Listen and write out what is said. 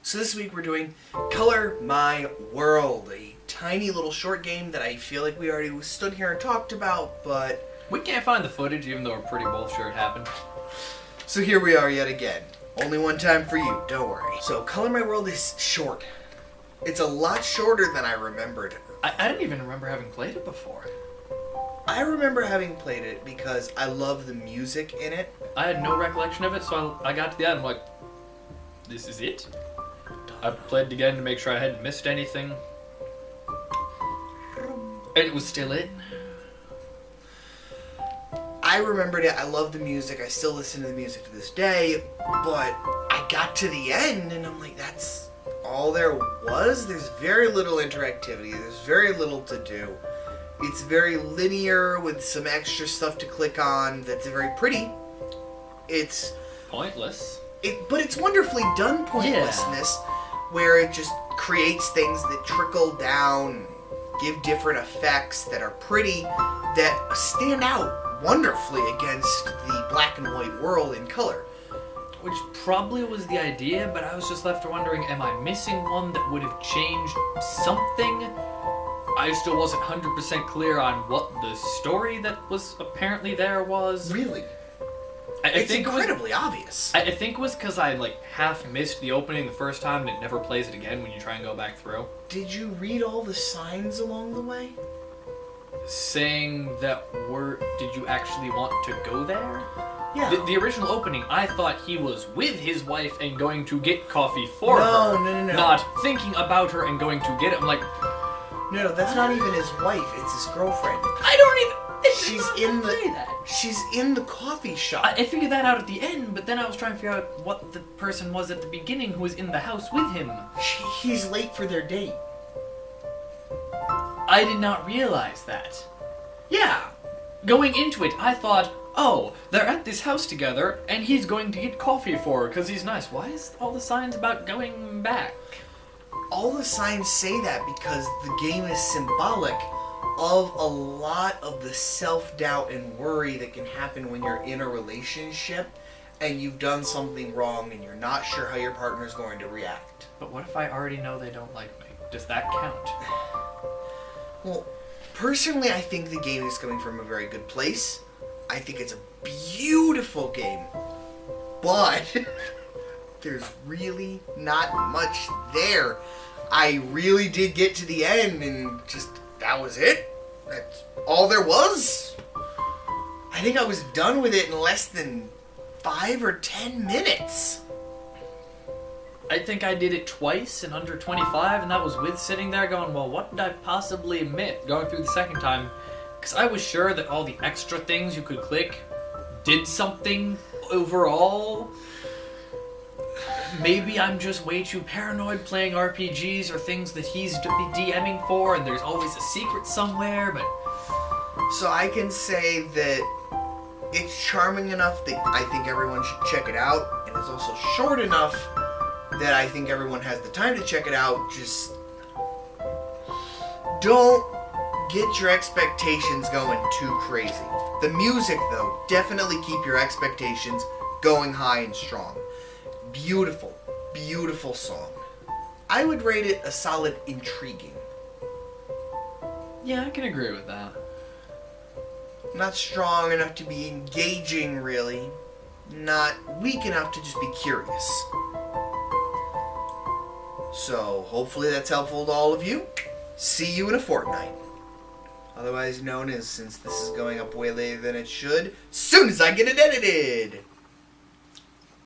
So this week we're doing Color My World, a tiny little short game that I feel like we already stood here and talked about, but... We can't find the footage, even though we're pretty both sure it happened. So here we are yet again. Only one time for you, don't worry. So Color My World is short. It's a lot shorter than I remembered. I didn't even remember having played it before. I remember having played it because I love the music in it. I had no recollection of it, so I got to the end, I'm like, this is it? I played it again to make sure I hadn't missed anything. And it was still it. I remembered it. I love the music. I still listen to the music to this day. But I got to the end and I'm like, that's all there was? There's very little interactivity. There's very little to do. It's very linear with some extra stuff to click on that's very pretty. It's... pointless. But it's wonderfully done pointlessness, where it just creates things that trickle down, give different effects that are pretty, that stand out wonderfully against the black and white world in color. Which probably was the idea, but I was just left wondering, am I missing one that would have changed something? I still wasn't 100% clear on what the story that was apparently there was. Really? It's incredibly obvious. I think it was because I half missed the opening the first time and it never plays it again when you try and go back through. Did you read all the signs along the way? Saying that did you actually want to go there? Yeah. The original opening, I thought he was with his wife and going to get coffee for her. No. Not thinking about her and going to get it. I'm like... No, that's not even his wife. It's his girlfriend. I don't even... She's in the coffee shop. I figured that out at the end, but then I was trying to figure out what the person was at the beginning who was in the house with him. He's late for their date. I did not realize that. Yeah. Going into it, I thought, oh, they're at this house together, and he's going to get coffee for her because he's nice. Why is all the signs about going back? All the signs say that because the game is symbolic of a lot of the self-doubt and worry that can happen when you're in a relationship and you've done something wrong and you're not sure how your partner's going to react. But what if I already know they don't like me? Does that count? Well, personally, I think the game is coming from a very good place. I think it's a beautiful game. But there's really not much there. I really did get to the end and just... that was it. That's all there was. I think I was done with it in less than 5 or 10 minutes. I think I did it twice in under 25, and that was with sitting there going, well, what did I possibly admit going through the second time? Because I was sure that all the extra things you could click did something overall. Maybe I'm just way too paranoid playing RPGs or things that he's DMing for, and there's always a secret somewhere, but... So I can say that it's charming enough that I think everyone should check it out, and it's also short enough that I think everyone has the time to check it out. Just don't get your expectations going too crazy. The music, though, definitely keep your expectations going high and strong. Beautiful, beautiful song. I would rate it a solid intriguing. Yeah, I can agree with that. Not strong enough to be engaging, really. Not weak enough to just be curious. So, hopefully that's helpful to all of you. See you in a fortnight. Otherwise known as, since this is going up way later than it should, soon as I get it edited!